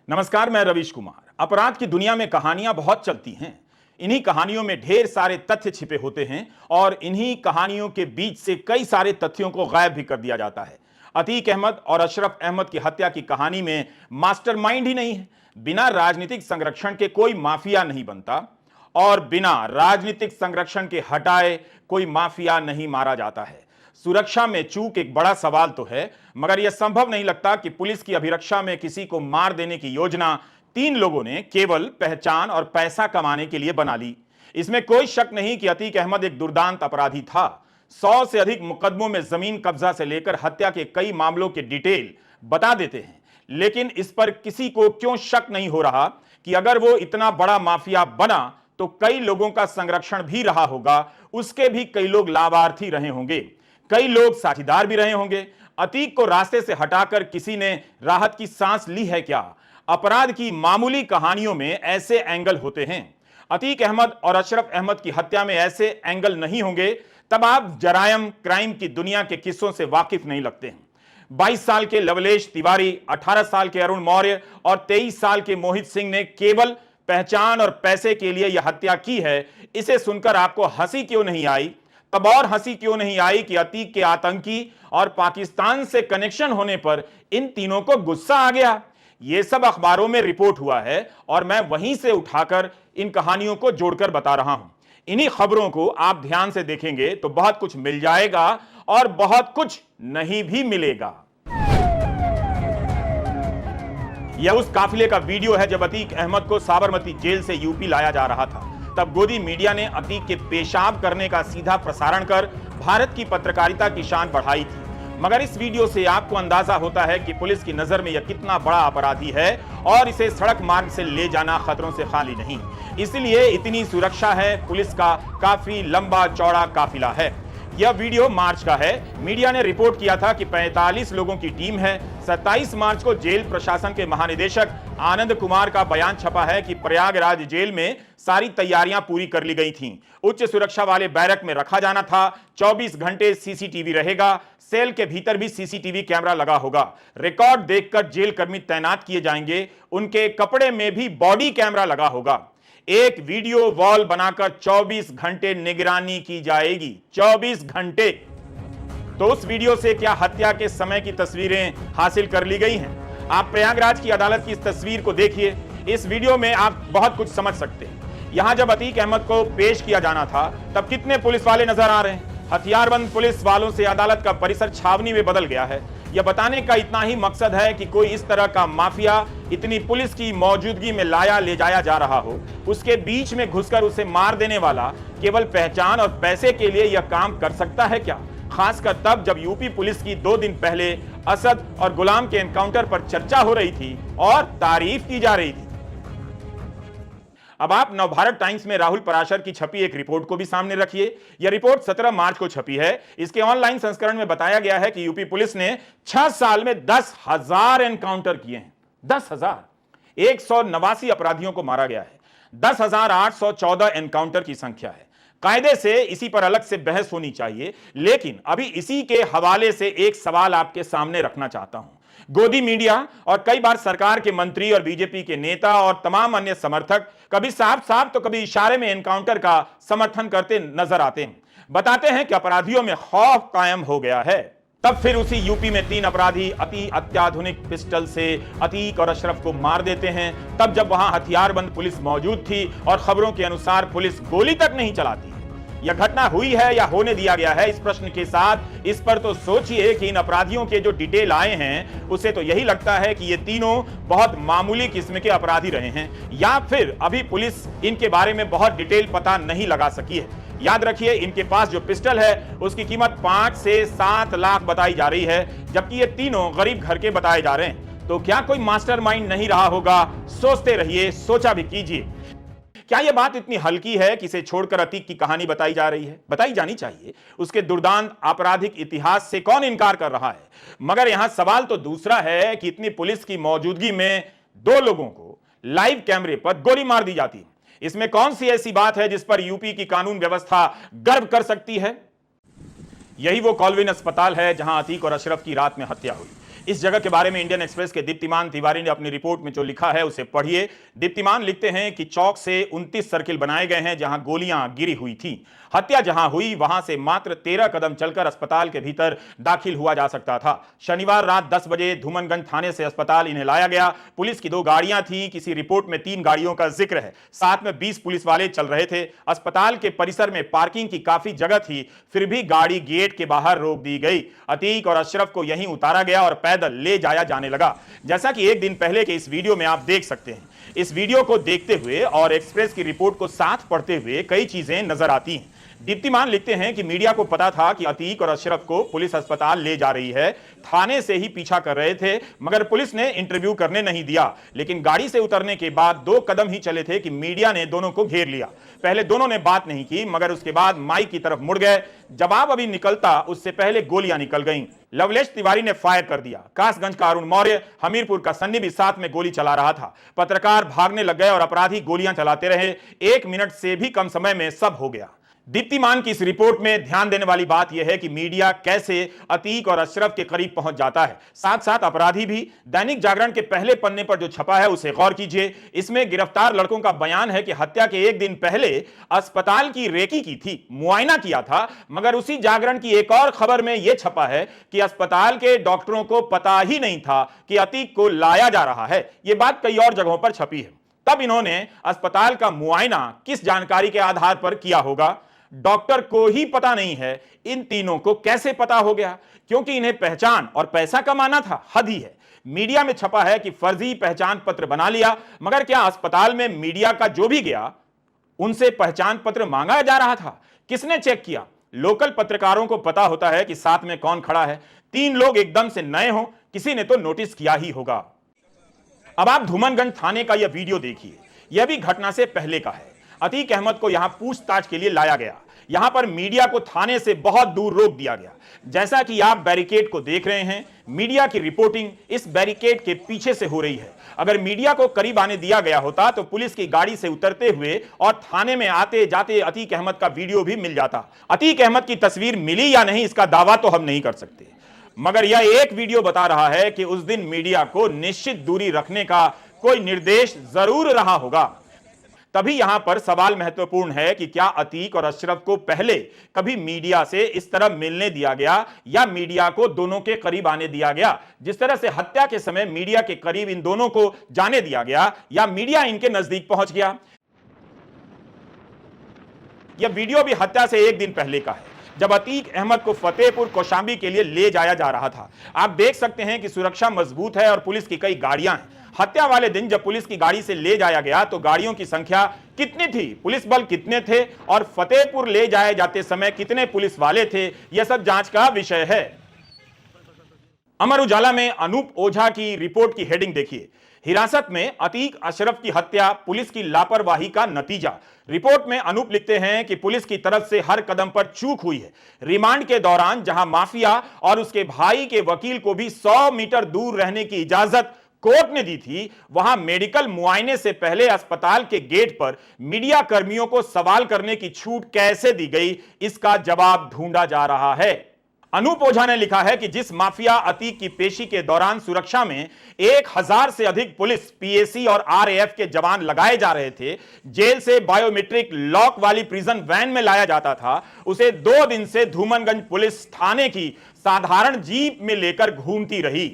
नमस्कार, मैं रवीश कुमार। अपराध की दुनिया में कहानियां बहुत चलती हैं। इन्हीं कहानियों में ढेर सारे तथ्य छिपे होते हैं और इन्हीं कहानियों के बीच से कई सारे तथ्यों को गायब भी कर दिया जाता है। अतीक अहमद और अशरफ अहमद की हत्या की कहानी में मास्टरमाइंड ही नहीं है। बिना राजनीतिक संरक्षण के कोई माफिया नहीं बनता और बिना राजनीतिक संरक्षण के हटाए कोई माफिया नहीं मारा जाता है। सुरक्षा में चूक एक बड़ा सवाल तो है, मगर यह संभव नहीं लगता कि पुलिस की अभिरक्षा में किसी को मार देने की योजना तीन लोगों ने केवल पहचान और पैसा कमाने के लिए बना ली। इसमें कोई शक नहीं कि अतीक अहमद एक दुर्दांत अपराधी था। 100 से अधिक मुकदमों में जमीन कब्जा से लेकर हत्या के कई मामलों के डिटेल बता देते हैं, लेकिन इस पर किसी को क्यों शक नहीं हो रहा कि अगर वो इतना बड़ा माफिया बना तो कई लोगों का संरक्षण भी रहा होगा, उसके भी कई लोग लाभार्थी रहे होंगे, कई लोग साझीदार भी रहे होंगे। अतीक को रास्ते से हटाकर किसी ने राहत की सांस ली है क्या? अपराध की मामूली कहानियों में ऐसे एंगल होते हैं। अतीक अहमद और अशरफ अहमद की हत्या में ऐसे एंगल नहीं होंगे तब आप जरायम क्राइम की दुनिया के किस्सों से वाकिफ नहीं लगते हैं। 22 साल के लवलेश तिवारी, 18 साल के अरुण मौर्य और 23 साल के मोहित सिंह ने केवल पहचान और पैसे के लिए यह हत्या की है। इसे सुनकर आपको हंसी क्यों नहीं आई? तब और हंसी क्यों नहीं आई कि अतीक के आतंकी और पाकिस्तान से कनेक्शन होने पर इन तीनों को गुस्सा आ गया। यह सब अखबारों में रिपोर्ट हुआ है और मैं वहीं से उठाकर इन कहानियों को जोड़कर बता रहा हूं। इन्हीं खबरों को आप ध्यान से देखेंगे तो बहुत कुछ मिल जाएगा और बहुत कुछ नहीं भी मिलेगा। यह उस काफिले का वीडियो है जब अतीक अहमद को साबरमती जेल से यूपी लाया जा रहा था। तब गोदी मीडिया ने अतीक के पेशाब करने का सीधा प्रसारण कर भारत की पत्रकारिता की शान बढ़ाई थी। मगर इस वीडियो से आपको अंदाजा होता है कि पुलिस की नजर में यह कितना बड़ा अपराधी है और इसे सड़क मार्ग से ले जाना खतरों से खाली नहीं। इसलिए इतनी सुरक्षा है, पुलिस का काफी लंबा चौड़ा काफिला है। यह वीडियो मार्च का है। मीडिया ने रिपोर्ट किया था कि 45 लोगों की टीम है। 27 मार्च को जेल प्रशासन के महानिदेशक आनंद कुमार का बयान छपा है कि प्रयागराज जेल में सारी तैयारियां पूरी कर ली गई थीं। उच्च सुरक्षा वाले बैरक में रखा जाना था। 24 घंटे सीसीटीवी रहेगा। सेल के भीतर भी सीसीटीवी कैमरा लगा होगा। रिकॉर्ड देखकर जेल कर्मी तैनात किए जाएंगे। उनके कपड़े में भी बॉडी कैमरा लगा होगा। एक वीडियो वॉल बनाकर 24 घंटे निगरानी की जाएगी। 24 घंटे। तो उस वीडियो से क्या हत्या के समय की तस्वीरें हासिल कर ली गई हैं? आप प्रयागराज की अदालत की इस तस्वीर को देखिए। इस वीडियो में आप बहुत कुछ समझ सकते हैं। यहां जब अतीक अहमद को पेश किया जाना था तब कितने पुलिस वाले नजर आ रहे हैं? हथियारबंद पुलिस वालों से अदालत का परिसर छावनी में बदल गया है। यह बताने का इतना ही मकसद है कि कोई इस तरह का माफिया इतनी पुलिस की मौजूदगी में लाया ले जाया जा रहा हो, उसके बीच में घुसकर उसे मार देने वाला केवल पहचान और पैसे के लिए यह काम कर सकता है क्या? खासकर तब जब यूपी पुलिस की 2 दिन पहले असद और गुलाम के एनकाउंटर पर चर्चा हो रही थी और तारीफ की जा रही थी। अब आप नवभारत टाइम्स में राहुल पराशर की छपी एक रिपोर्ट को भी सामने रखिए। यह रिपोर्ट 17 मार्च को छपी है। इसके ऑनलाइन संस्करण में बताया गया है कि यूपी पुलिस ने 6 साल में 10,000 एनकाउंटर किए हैं। 10,000। 189 अपराधियों को मारा गया है। 10,814 एनकाउंटर की संख्या है। कायदे से इसी पर अलग से बहस होनी चाहिए, लेकिन अभी इसी के हवाले से एक सवाल आपके सामने रखना चाहता हूं। गोदी मीडिया और कई बार सरकार के मंत्री और बीजेपी के नेता और तमाम अन्य समर्थक कभी साफ साफ तो कभी इशारे में एनकाउंटर का समर्थन करते नजर आते हैं। बताते हैं कि अपराधियों में खौफ कायम हो गया है। तब फिर उसी यूपी में 3 अपराधी अति अत्याधुनिक पिस्टल से अतीक और अशरफ को मार देते हैं, तब जब वहां हथियारबंद पुलिस मौजूद थी और खबरों के अनुसार पुलिस गोली तक नहीं चलाती। यह घटना हुई है या होने दिया गया है? इस प्रश्न के साथ इस पर तो सोचिए कि इन अपराधियों के जो डिटेल आए हैं उसे तो यही लगता है कि ये तीनों बहुत मामूली किस्म के अपराधी रहे हैं, या फिर अभी पुलिस इनके बारे में बहुत डिटेल पता नहीं लगा सकी है। याद रखिए, इनके पास जो पिस्टल है उसकी कीमत 5 से 7 लाख बताई जा रही है, जबकि ये तीनों गरीब घर के बताए जा रहे हैं। तो क्या कोई मास्टरमाइंड नहीं रहा होगा? सोचते रहिए, सोचा भी कीजिए। क्या यह बात इतनी हल्की है कि इसे छोड़कर अतीक की कहानी बताई जा रही है? बताई जानी चाहिए। उसके दुर्दांत आपराधिक इतिहास से कौन इनकार कर रहा है? मगर यहां सवाल तो दूसरा है कि इतनी पुलिस की मौजूदगी में 2 लोगों को लाइव कैमरे पर गोली मार दी जाती है। इसमें कौन सी ऐसी बात है जिस पर यूपी की कानून व्यवस्था गर्व कर सकती है? यही वो कॉलविन अस्पताल है जहां अतीक और अशरफ की रात में हत्या हुई। इस जगह के बारे में इंडियन एक्सप्रेस के दीप्तिमान तिवारी ने अपनी रिपोर्ट में जो लिखा है उसे पढ़िए। दीप्तिमान लिखते हैं कि चौक से 29 सर्किल बनाए गए हैं जहां गोलियां गिरी हुई थी। हत्या जहां हुई वहां से मात्र 13 कदम चलकर अस्पताल के भीतर दाखिल हुआ जा सकता था। शनिवार रात 10 बजे धूमनगंज थाने से अस्पताल इन्हें लाया गया। पुलिस की 2 गाड़ियां थी, किसी रिपोर्ट में 3 गाड़ियों का जिक्र है। साथ में 20 पुलिस वाले चल रहे थे। अस्पताल के परिसर में पार्किंग की काफी जगह थी, फिर भी गाड़ी गेट के बाहर रोक दी गई। अतीक और अशरफ को यहीं उतारा गया और पैदल ले जाया जाने लगा। जैसा कि एक दिन पहले के इस वीडियो में आप देख सकते हैं। इस वीडियो को देखते हुए और एक्सप्रेस की रिपोर्ट को साथ पढ़ते हुए कई चीजें नजर आती हैं। दीप्तिमान लिखते हैं कि मीडिया को पता था कि अतीक और अशरफ को पुलिस अस्पताल ले जा रही है। थाने से ही पीछा कर रहे थे, मगर पुलिस ने इंटरव्यू करने नहीं दिया। लेकिन गाड़ी से उतरने के बाद 2 कदम ही चले थे कि मीडिया ने दोनों को घेर लिया। पहले दोनों ने बात नहीं की, मगर उसके बाद माइक की तरफ मुड़ गए। जवाब अभी निकलता उससे पहले गोलियां निकल गईं। लवलेश तिवारी ने फायर कर दिया। कासगंज का अरुण मौर्य, हमीरपुर का सन्नी भी साथ में गोली चला रहा था। पत्रकार भागने लग गए और अपराधी गोलियां चलाते रहे। 1 मिनट से भी कम समय में सब हो गया। दीप्तिमान की इस रिपोर्ट में ध्यान देने वाली बात यह है कि मीडिया कैसे अतीक और अशरफ के करीब पहुंच जाता है, साथ साथ अपराधी भी। दैनिक जागरण के पहले पन्ने पर जो छपा है उसे गौर कीजिए। इसमें गिरफ्तार लड़कों का बयान है कि हत्या के 1 दिन पहले अस्पताल की रेकी की थी, मुआयना किया था। मगर उसी जागरण की एक और खबर में यह छपा है कि अस्पताल के डॉक्टरों को पता ही नहीं था कि अतीक को लाया जा रहा है। यह बात कई और जगहों पर छपी है। तब इन्होंने अस्पताल का मुआयना किस जानकारी के आधार पर किया होगा? डॉक्टर को ही पता नहीं है, इन तीनों को कैसे पता हो गया? क्योंकि इन्हें पहचान और पैसा कमाना था, हद ही है। मीडिया में छपा है कि फर्जी पहचान पत्र बना लिया, मगर क्या अस्पताल में मीडिया का जो भी गया उनसे पहचान पत्र मांगा जा रहा था? किसने चेक किया? लोकल पत्रकारों को पता होता है कि साथ में कौन खड़ा है। 3 लोग एकदम से नए हों, किसी ने तो नोटिस किया ही होगा। अब आप धूमनगंज थाने का यह वीडियो देखिए। यह भी घटना से पहले का है। अतीक अहमद को यहां पूछताछ के लिए लाया गया। यहां पर मीडिया को थाने से बहुत दूर रोक दिया गया। जैसा कि आप बैरिकेड को देख रहे हैं, मीडिया की रिपोर्टिंग इस बैरिकेड के पीछे से हो रही है। अगर मीडिया को करीब आने दिया गया होता तो पुलिस की गाड़ी से उतरते हुए और थाने में आते जाते अतीक अहमद का वीडियो भी मिल जाता। अतीक अहमद की तस्वीर मिली या नहीं, इसका दावा तो हम नहीं कर सकते, मगर यह एक वीडियो बता रहा है कि उस दिन मीडिया को निश्चित दूरी रखने का कोई निर्देश जरूर रहा होगा। तभी यहां पर सवाल महत्वपूर्ण है कि क्या अतीक और अशरफ को पहले कभी मीडिया से इस तरह मिलने दिया गया या मीडिया को दोनों के करीब आने दिया गया? जिस तरह से हत्या के समय मीडिया के करीब इन दोनों को जाने दिया गया, या मीडिया इनके नजदीक पहुंच गया? यह वीडियो भी हत्या से 1 दिन पहले का है, जब अतीक अहमद को फतेहपुर कौशांबी के लिए ले जाया जा रहा था। आप देख सकते हैं कि सुरक्षा मजबूत है और पुलिस की कई गाड़ियां हैं। हत्या वाले दिन जब पुलिस की गाड़ी से ले जाया गया तो गाड़ियों की संख्या कितनी थी, पुलिस बल कितने थे और फतेहपुर ले जाए जाते समय कितने पुलिस वाले थे, यह सब जांच का विषय है। अमर उजाला में अनूप ओझा की रिपोर्ट की हेडिंग देखिए। हिरासत में अतीक अशरफ की हत्या पुलिस की लापरवाही का नतीजा। रिपोर्ट में अनूप लिखते हैं कि पुलिस की तरफ से हर कदम पर चूक हुई है। रिमांड के दौरान जहां माफिया और उसके भाई के वकील को भी 100 मीटर दूर रहने की इजाजत कोर्ट ने दी थी, वहां मेडिकल मुआयने से पहले अस्पताल के गेट पर मीडिया कर्मियों को सवाल करने की छूट कैसे दी गई, इसका जवाब ढूंढा जा रहा है। अनूप ओझा ने लिखा है कि जिस माफिया अतीक की पेशी के दौरान सुरक्षा में 1000 से अधिक पुलिस, पीएसी और आरएएफ के जवान लगाए जा रहे थे, जेल से बायोमेट्रिक लॉक वाली प्रिजन वैन में लाया जाता था, उसे 2 दिन से धूमनगंज पुलिस थाने की साधारण जीप में लेकर घूमती रही।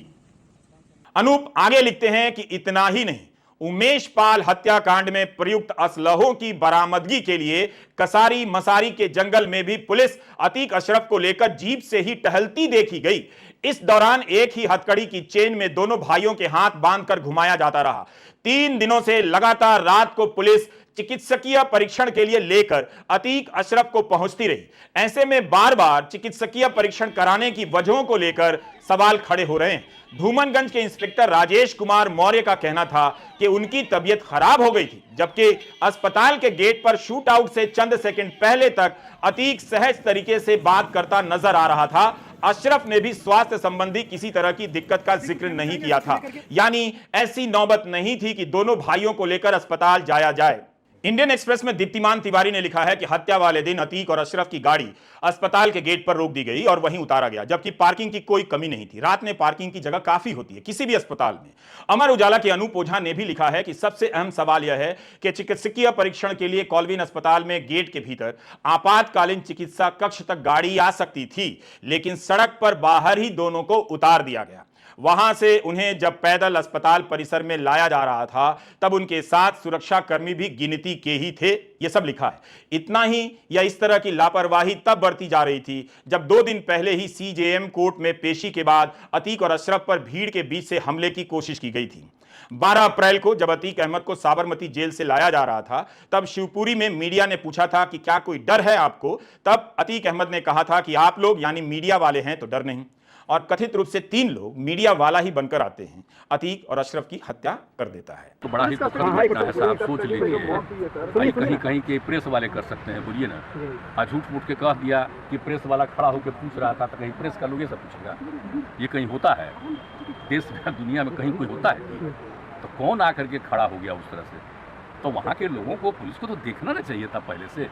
अनूप आगे लिखते हैं कि इतना ही नहीं, उमेश पाल हत्याकांड में प्रयुक्त असलहों की बरामदगी के लिए कसारी मसारी के जंगल में भी पुलिस अतीक अशरफ को लेकर जीप से ही टहलती देखी गई। इस दौरान एक ही हथकड़ी की चेन में दोनों भाइयों के हाथ बांधकर घुमाया जाता रहा। 3 दिनों से लगातार रात को पुलिस चिकित्सकीय परीक्षण के लिए लेकर अतीक अशरफ को पहुंचती रही। ऐसे में बार बार चिकित्सकीय परीक्षण कराने की वजहों को लेकर सवाल खड़े हो रहे हैं। धूमनगंज के इंस्पेक्टर राजेश कुमार मौर्य का कहना था कि उनकी तबीयत खराब हो गई थी, जबकि अस्पताल के गेट पर शूट आउट से चंद सेकंड पहले तक अतीक सहज तरीके से बात करता नजर आ रहा था। अशरफ ने भी स्वास्थ्य संबंधी किसी तरह की दिक्कत का जिक्र नहीं किया था, यानी ऐसी नौबत नहीं थी कि दोनों भाइयों को लेकर अस्पताल जाया जाए। इंडियन एक्सप्रेस में दीप्तिमान तिवारी ने लिखा है कि हत्या वाले दिन अतीक और अशरफ की गाड़ी अस्पताल के गेट पर रोक दी गई और वहीं उतारा गया, जबकि पार्किंग की कोई कमी नहीं थी। रात में पार्किंग की जगह काफी होती है किसी भी अस्पताल में। अमर उजाला के अनूप ओझा ने भी लिखा है कि सबसे अहम सवाल यह है कि चिकित्सकीय परीक्षण के लिए कॉलविन अस्पताल में गेट के भीतर आपातकालीन चिकित्सा कक्ष तक गाड़ी आ सकती थी, लेकिन सड़क पर बाहर ही दोनों को उतार दिया गया। वहां से उन्हें जब पैदल अस्पताल परिसर में लाया जा रहा था तब उनके साथ सुरक्षा कर्मी भी गिनती के ही थे। यह सब लिखा है। इतना ही या इस तरह की लापरवाही तब बरती जा रही थी जब 2 दिन पहले ही सीजेएम कोर्ट में पेशी के बाद अतीक और अशरफ पर भीड़ के बीच से हमले की कोशिश की गई थी। 12 अप्रैल को जब अतीक अहमद को साबरमती जेल से लाया जा रहा था तब शिवपुरी में मीडिया ने पूछा था कि क्या कोई डर है आपको। तब अतीक अहमद ने कहा था कि आप लोग यानी मीडिया वाले हैं तो डर नहीं, और कथित रूप से 3 लोग मीडिया वाला ही बनकर आते हैं। अतीक और अशरफ की हत्या कर देता है। तो बड़ा ही दुखद घटना है साहब, सोच लीजिए। कहीं कहीं के प्रेस वाले कर सकते हैं, बोलिए ना। आज झूठ मूठ के कह दिया कि प्रेस वाला खड़ा होकर पूछ रहा था, तो कहीं प्रेस का लोग ये सब पूछेगा? ये कहीं होता है देश में, दुनिया में कहीं कोई होता है? तो कौन आकर के खड़ा हो गया उस तरह से? तो वहाँ के लोगों को, पुलिस को तो देखना ना चाहिए था पहले से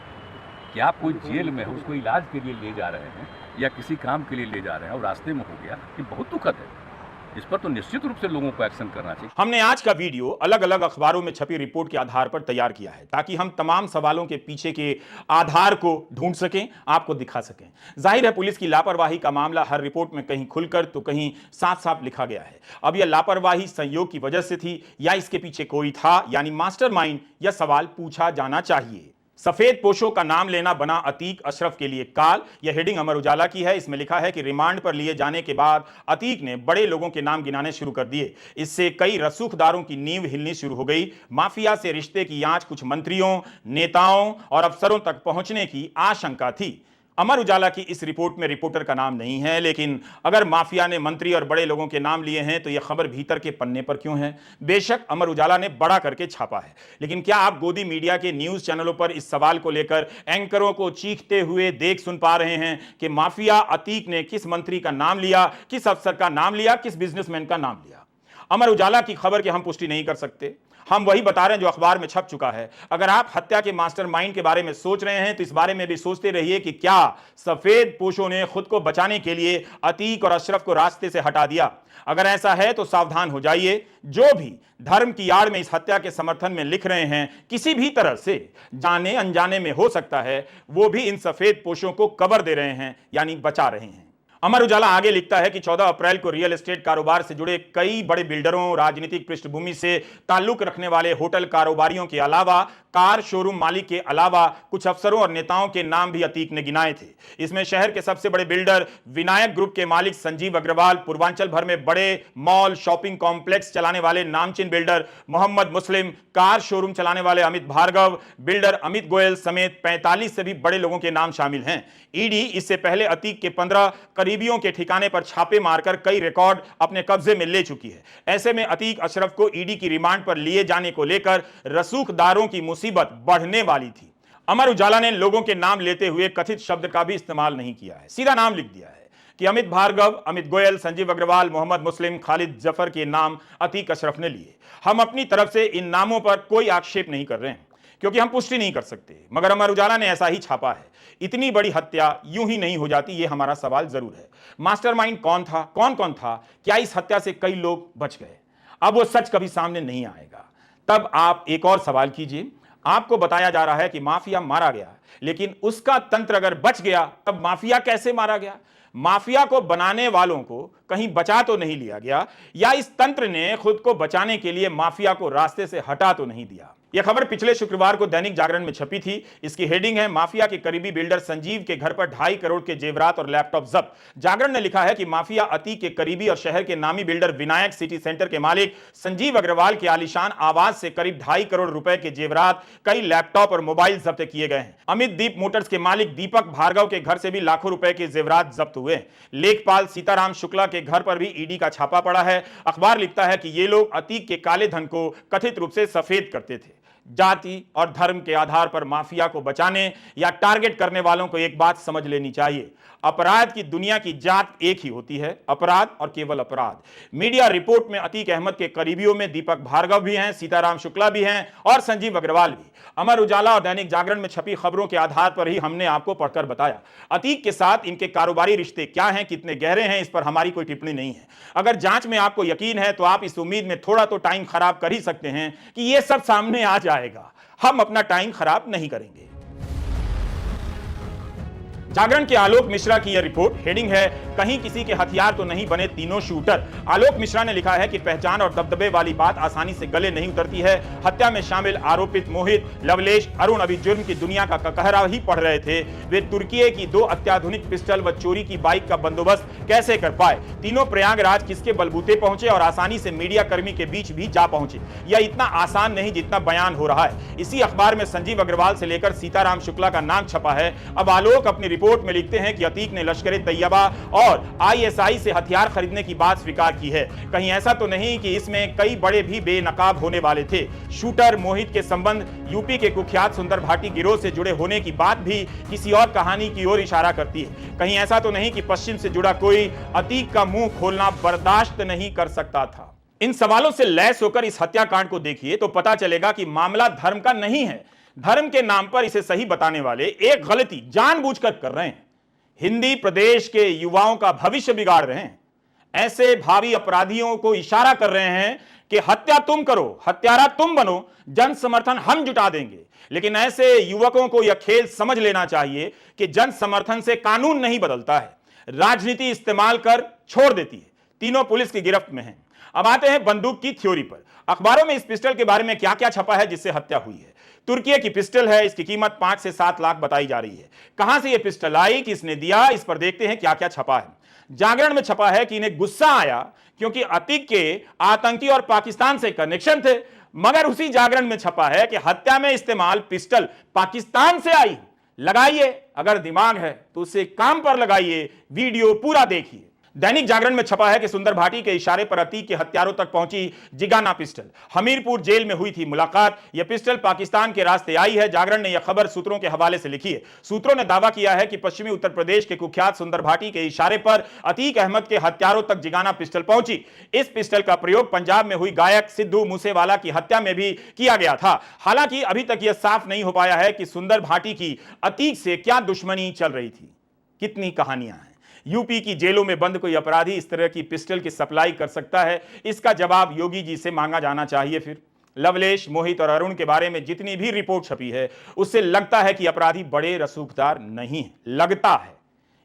कि आप कोई जेल में हो, उसको इलाज के लिए ले जा रहे हैं या किसी काम के लिए ले जा रहे हैं और रास्ते में हो गया। ये बहुत दुखद है। इस पर तो निश्चित रूप से लोगों को एक्शन करना चाहिए। हमने आज का वीडियो अलग अलग अखबारों में छपी रिपोर्ट के आधार पर तैयार किया है ताकि हम तमाम सवालों के पीछे के आधार को ढूंढ सकें, आपको दिखा सकें। जाहिर है पुलिस की लापरवाही का मामला हर रिपोर्ट में कहीं खुलकर तो कहीं साफ साफ लिखा गया है। अब यह लापरवाही संयोग की वजह से थी या इसके पीछे कोई था, यानी मास्टरमाइंड, यह सवाल पूछा जाना चाहिए। सफेद पोशों का नाम लेना बना अतीक अशरफ के लिए काल। यह हेडिंग अमर उजाला की है। इसमें लिखा है कि रिमांड पर लिए जाने के बाद अतीक ने बड़े लोगों के नाम गिनाने शुरू कर दिए। इससे कई रसूखदारों की नींव हिलनी शुरू हो गई। माफिया से रिश्ते की आंच कुछ मंत्रियों, नेताओं और अफसरों तक पहुंचने की आशंका थी। अमर उजाला की इस रिपोर्ट में रिपोर्टर का नाम नहीं है, लेकिन अगर माफिया ने मंत्री और बड़े लोगों के नाम लिए हैं तो यह खबर भीतर के पन्ने पर क्यों है? बेशक अमर उजाला ने बड़ा करके छापा है, लेकिन क्या आप गोदी मीडिया के न्यूज चैनलों पर इस सवाल को लेकर एंकरों को चीखते हुए देख सुन पा रहे हैं कि माफिया अतीक ने किस मंत्री का नाम लिया, किस अफसर का नाम लिया, किस बिजनेसमैन का नाम लिया? अमर उजाला की खबर की हम पुष्टि नहीं कर सकते। हम वही बता रहे हैं जो अखबार में छप चुका है। अगर आप हत्या के मास्टरमाइंड के बारे में सोच रहे हैं तो इस बारे में भी सोचते रहिए कि क्या सफेद पोशों ने खुद को बचाने के लिए अतीक और अशरफ को रास्ते से हटा दिया? अगर ऐसा है तो सावधान हो जाइए। जो भी धर्म की आड़ में इस हत्या के समर्थन में लिख रहे हैं, किसी भी तरह से जाने अनजाने में हो सकता है, वो भी इन सफेद पोशों को कवर दे रहे हैं, यानी बचा रहे हैं। अमर उजाला आगे लिखता है कि 14 अप्रैल को रियल एस्टेट कारोबार से जुड़े कई बड़े बिल्डरों, राजनीतिक पृष्ठभूमि से ताल्लुक रखने वाले होटल कारोबारियों के अलावा, कार शोरूम मालिक के अलावा कुछ अफसरों और नेताओं के नाम भी अतीक ने गिनाए थे। इसमें शहर के सबसे बड़े बिल्डर विनायक ग्रुप के मालिक संजीव अग्रवाल, पूर्वांचल भर में बड़े मॉल, शॉपिंग कॉम्प्लेक्स चलाने वाले नामचीन बिल्डर मोहम्मद मुस्लिम, कार शोरूम चलाने वाले अमित भार्गव, बिल्डर अमित गोयल समेत 45 से भी बड़े लोगों के नाम शामिल हैं। ईडी इससे पहले अतीक के 15 करीबियों के ठिकाने पर छापे मारकर कई रिकॉर्ड अपने कब्जे में ले चुकी है। ऐसे में अतीक अशरफ को ईडी की रिमांड पर लिए जाने को लेकर रसूखदारों की मुसीबत बढ़ने वाली थी। अमर उजाला ने लोगों के नाम लेते हुए कथित शब्द का भी इस्तेमाल नहीं किया है, सीधा नाम लिख दिया है कि अमित भार्गव, अमित गोयल, संजीव अग्रवाल, मोहम्मद मुस्लिम, खालिद जफर के नाम अतीक अशरफ ने लिए। हम अपनी तरफ से इन नामों पर कोई आक्षेप नहीं कर रहे हैं क्योंकि हम पुष्टि नहीं कर सकते, मगर अमर उजाला ने ऐसा ही छापा है। इतनी बड़ी हत्या यूं ही नहीं हो जाती, ये हमारा सवाल जरूर है। मास्टरमाइंड कौन था, कौन कौन था? क्या इस हत्या से कई लोग बच गए? अब वो सच कभी सामने नहीं आएगा। तब आप एक और सवाल कीजिए। आपको बताया जा रहा है कि माफिया मारा गया, लेकिन उसका तंत्र अगर बच गया तब माफिया कैसे मारा गया? माफिया को बनाने वालों को कहीं बचा तो नहीं लिया गया, या इस तंत्र ने खुद को बचाने के लिए माफिया को रास्ते से हटा तो नहीं दिया? यह खबर पिछले शुक्रवार को दैनिक जागरण में छपी थी। इसकी हेडिंग है, माफिया के करीबी बिल्डर संजीव के घर पर 2.5 करोड़ के जेवरात और लैपटॉप जब्त। जागरण ने लिखा है कि माफिया अतीक के करीबी और शहर के नामी बिल्डर विनायक सिटी सेंटर के मालिक संजीव अग्रवाल के आलीशान आवास से करीब 2.5 करोड़ रुपए के जेवरात, कई लैपटॉप और मोबाइल जब्त किए गए हैं। अमित दीप मोटर्स के मालिक दीपक भार्गव के घर से भी लाखों रुपए के जेवरात जब्त हुए। लेखपाल सीताराम शुक्ला के घर पर भी ईडी का छापा पड़ा है। अखबार लिखता है कि ये लोग अतीक के काले धन को कथित रूप से सफेद करते थे। जाति और धर्म के आधार पर माफिया को बचाने या टारगेट करने वालों को एक बात समझ लेनी चाहिए, अपराध की दुनिया की जात एक ही होती है, अपराध और केवल अपराध। मीडिया रिपोर्ट में अतीक अहमद के करीबियों में दीपक भार्गव भी हैं, सीताराम शुक्ला भी हैं और संजीव अग्रवाल भी। अमर उजाला और दैनिक जागरण में छपी खबरों के आधार पर ही हमने आपको पढ़कर बताया। अतीक के साथ इनके कारोबारी रिश्ते क्या हैं, कितने गहरे हैं, इस पर हमारी कोई टिप्पणी नहीं है। अगर जांच में आपको यकीन है तो आप इस उम्मीद में थोड़ा तो टाइम खराब कर ही सकते हैं कि यह सब सामने आ जाएगा। हम अपना टाइम खराब नहीं करेंगे। जागरण के आलोक मिश्रा की यह रिपोर्ट, हेडिंग है कहीं किसी के हथियार तो नहीं बने तीनों शूटर। आलोक मिश्रा ने लिखा है कि पहचान और दबदबे वाली बात आसानी से गले नहीं उतरती है। हत्या में शामिल आरोपित मोहित, लवलेश, अरुण अभी जुर्म की दुनिया का कहरा ही पढ़ रहे थे। वे तुर्की की 2 अत्याधुनिक पिस्टल व चोरी की बाइक का बंदोबस्त कैसे कर पाए? तीनों प्रयागराज किसके बलबूते पहुंचे और आसानी से मीडिया कर्मी के बीच भी जा पहुंचे? यह इतना आसान नहीं जितना बयान हो रहा है। इसी अखबार में संजीव अग्रवाल से लेकर सीताराम शुक्ला का नाम छपा है। अब आलोक अपनी रिपोर्ट में लिखते हैं कि अतीक ने लश्कर तैयबा और आईएसआई से हथियार खरीदने की बात स्वीकार की है। कहीं ऐसा तो नहीं कि इसमें कई बड़े भी बेनकाब होने वाले थे? शूटर मोहित के संबंध यूपी के कुख्यात सुंदर भाटी गिरोह से जुड़े होने की बात भी किसी और कहानी की ओर इशारा करती है। कहीं ऐसा तो नहीं कि पश्चिम से जुड़ा कोई अतीक का मुंह खोलना बर्दाश्त नहीं कर सकता था? इन सवालों से लैस होकर इस हत्याकांड को देखिए तो पता चलेगा कि मामला धर्म का नहीं है। धर्म के नाम पर इसे सही बताने वाले एक गलती जानबूझकर कर रहे हैं। हिंदी प्रदेश के युवाओं का भविष्य बिगाड़ रहे हैं। ऐसे भावी अपराधियों को इशारा कर रहे हैं कि हत्या तुम करो, हत्यारा तुम बनो, जन समर्थन हम जुटा देंगे। लेकिन ऐसे युवकों को यह खेल समझ लेना चाहिए कि जन समर्थन से कानून नहीं बदलता है, राजनीति इस्तेमाल कर छोड़ देती है। तीनों पुलिस की गिरफ्त में हैं। अब आते हैं बंदूक की थ्योरी पर। अखबारों में इस पिस्टल के बारे में क्या क्या छपा है जिससे हत्या हुई है। तुर्की की पिस्टल है, इसकी कीमत 5 से 7 लाख बताई जा रही है। कहां से यह पिस्टल आई, किसने दिया, इस पर देखते हैं क्या क्या छपा है। जागरण में छपा है कि इन्हें गुस्सा आया क्योंकि अतीक के आतंकी और पाकिस्तान से कनेक्शन थे। मगर उसी जागरण में छपा है कि हत्या में इस्तेमाल पिस्टल पाकिस्तान से आई। लगाइए, अगर दिमाग है तो उसे काम पर लगाइए, वीडियो पूरा देखिए। दैनिक जागरण में छपा है कि सुंदर भाटी के इशारे पर अतीक के हत्यारों तक पहुंची जिगाना पिस्टल। हमीरपुर जेल में हुई थी मुलाकात। यह पिस्टल पाकिस्तान के रास्ते आई है। जागरण ने यह खबर सूत्रों के हवाले से लिखी है। सूत्रों ने दावा किया है कि पश्चिमी उत्तर प्रदेश के कुख्यात सुंदर भाटी के इशारे पर अतीक अहमद के हत्यारों तक जिगाना पिस्टल पहुंची। इस पिस्टल का प्रयोग पंजाब में हुई गायक सिद्धू मूसेवाला की हत्या में भी किया गया था। हालांकि अभी तक यह साफ नहीं हो पाया है कि सुंदर भाटी की अतीक से क्या दुश्मनी चल रही थी। कितनी कहानियां हैं। यूपी की जेलों में बंद कोई अपराधी इस तरह की पिस्टल की सप्लाई कर सकता है? इसका जवाब योगी जी से मांगा जाना चाहिए। फिर लवलेश, मोहित और अरुण के बारे में जितनी भी रिपोर्ट छपी है उससे लगता है कि अपराधी बड़े रसूखदार नहीं है। लगता है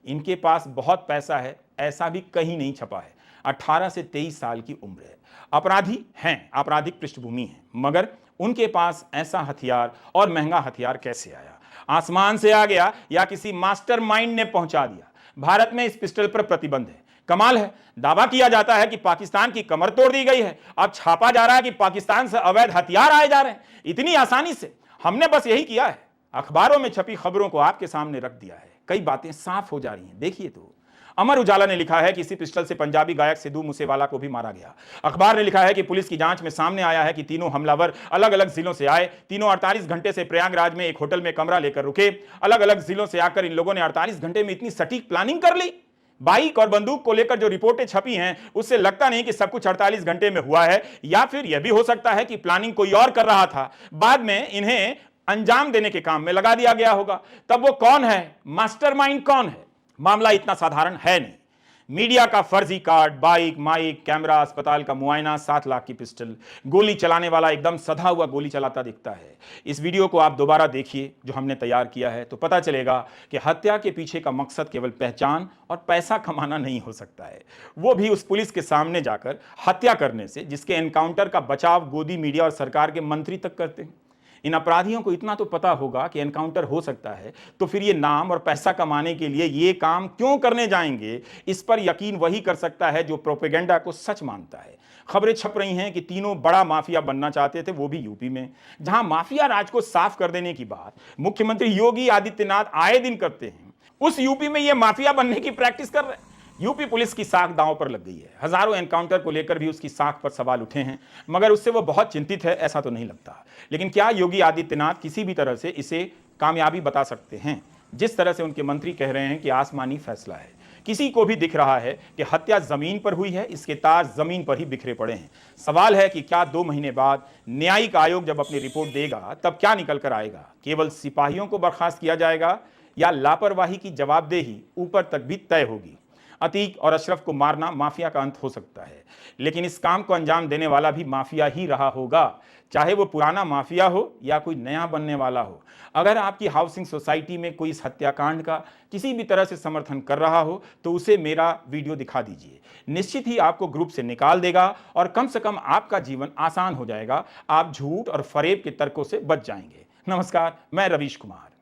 इनके पास बहुत पैसा है, ऐसा भी कहीं नहीं छपा है। 18 से 23 साल की उम्र है। अपराधी हैं, आपराधिक पृष्ठभूमि है, मगर उनके पास ऐसा हथियार और महंगा हथियार कैसे आया? आसमान से आ गया या किसी मास्टरमाइंड ने पहुंचा दिया? भारत में इस पिस्टल पर प्रतिबंध है। कमाल है, दावा किया जाता है कि पाकिस्तान की कमर तोड़ दी गई है। अब छापा जा रहा है कि पाकिस्तान से अवैध हथियार आए जा रहे हैं इतनी आसानी से। हमने बस यही किया है, अखबारों में छपी खबरों को आपके सामने रख दिया है। कई बातें साफ हो जा रही हैं, देखिए तो। अमर उजाला ने लिखा है कि इसी पिस्टल से पंजाबी गायक सिद्धू मूसेवाला को भी मारा गया। अखबार ने लिखा है कि पुलिस की जांच में सामने आया है कि तीनों हमलावर अलग अलग जिलों से आए। तीनों 48 घंटे से प्रयागराज में एक होटल में कमरा लेकर रुके। अलग अलग जिलों से आकर इन लोगों ने 48 घंटे में इतनी सटीक प्लानिंग कर ली। बाइक और बंदूक को लेकर जो रिपोर्टें छपी हैं उससे लगता नहीं कि सब कुछ 48 घंटे में हुआ है। या फिर यह भी हो सकता है कि प्लानिंग कोई और कर रहा था, बाद में इन्हें अंजाम देने के काम में लगा दिया गया होगा। तब वो कौन है, मास्टरमाइंड कौन है? मामला इतना साधारण है नहीं। मीडिया का फर्जी कार्ड, बाइक, माइक, कैमरा, अस्पताल का मुआयना, 7 लाख की पिस्टल, गोली चलाने वाला एकदम सधा हुआ गोली चलाता दिखता है। इस वीडियो को आप दोबारा देखिए जो हमने तैयार किया है, तो पता चलेगा कि हत्या के पीछे का मकसद केवल पहचान और पैसा कमाना नहीं हो सकता है, वो भी उस पुलिस के सामने जाकर हत्या करने से जिसके एनकाउंटर का बचाव गोदी मीडिया और सरकार के मंत्री तक करते हैं। इन अपराधियों को इतना तो पता होगा कि एनकाउंटर हो सकता है, तो फिर ये नाम और पैसा कमाने के लिए ये काम क्यों करने जाएंगे? इस पर यकीन वही कर सकता है जो प्रोपेगेंडा को सच मानता है। खबरें छप रही हैं कि तीनों बड़ा माफिया बनना चाहते थे, वो भी यूपी में, जहां माफिया राज को साफ कर देने की बात मुख्यमंत्री योगी आदित्यनाथ आए दिन करते हैं। उस यूपी में ये माफिया बनने की प्रैक्टिस कर रहे हैं। यूपी पुलिस की साख दांव पर लग गई है। हजारों एनकाउंटर को लेकर भी उसकी साख पर सवाल उठे हैं, मगर उससे वो बहुत चिंतित है ऐसा तो नहीं लगता। लेकिन क्या योगी आदित्यनाथ किसी भी तरह से इसे कामयाबी बता सकते हैं? जिस तरह से उनके मंत्री कह रहे हैं कि आसमानी फैसला है, किसी को भी दिख रहा है कि हत्या जमीन पर हुई है, इसके तार जमीन पर ही बिखरे पड़े हैं। सवाल है कि क्या 2 महीने बाद न्यायिक आयोग जब अपनी रिपोर्ट देगा तब क्या निकल कर आएगा? केवल सिपाहियों को बर्खास्त किया जाएगा या लापरवाही की जवाबदेही ऊपर तक भी तय होगी? अतीक और अशरफ को मारना माफिया का अंत हो सकता है, लेकिन इस काम को अंजाम देने वाला भी माफिया ही रहा होगा, चाहे वो पुराना माफिया हो या कोई नया बनने वाला हो। अगर आपकी हाउसिंग सोसाइटी में कोई इस हत्याकांड का किसी भी तरह से समर्थन कर रहा हो तो उसे मेरा वीडियो दिखा दीजिए। निश्चित ही आपको ग्रुप से निकाल देगा और कम से कम आपका जीवन आसान हो जाएगा। आप झूठ और फरेब के तर्कों से बच जाएंगे। नमस्कार, मैं रवीश कुमार।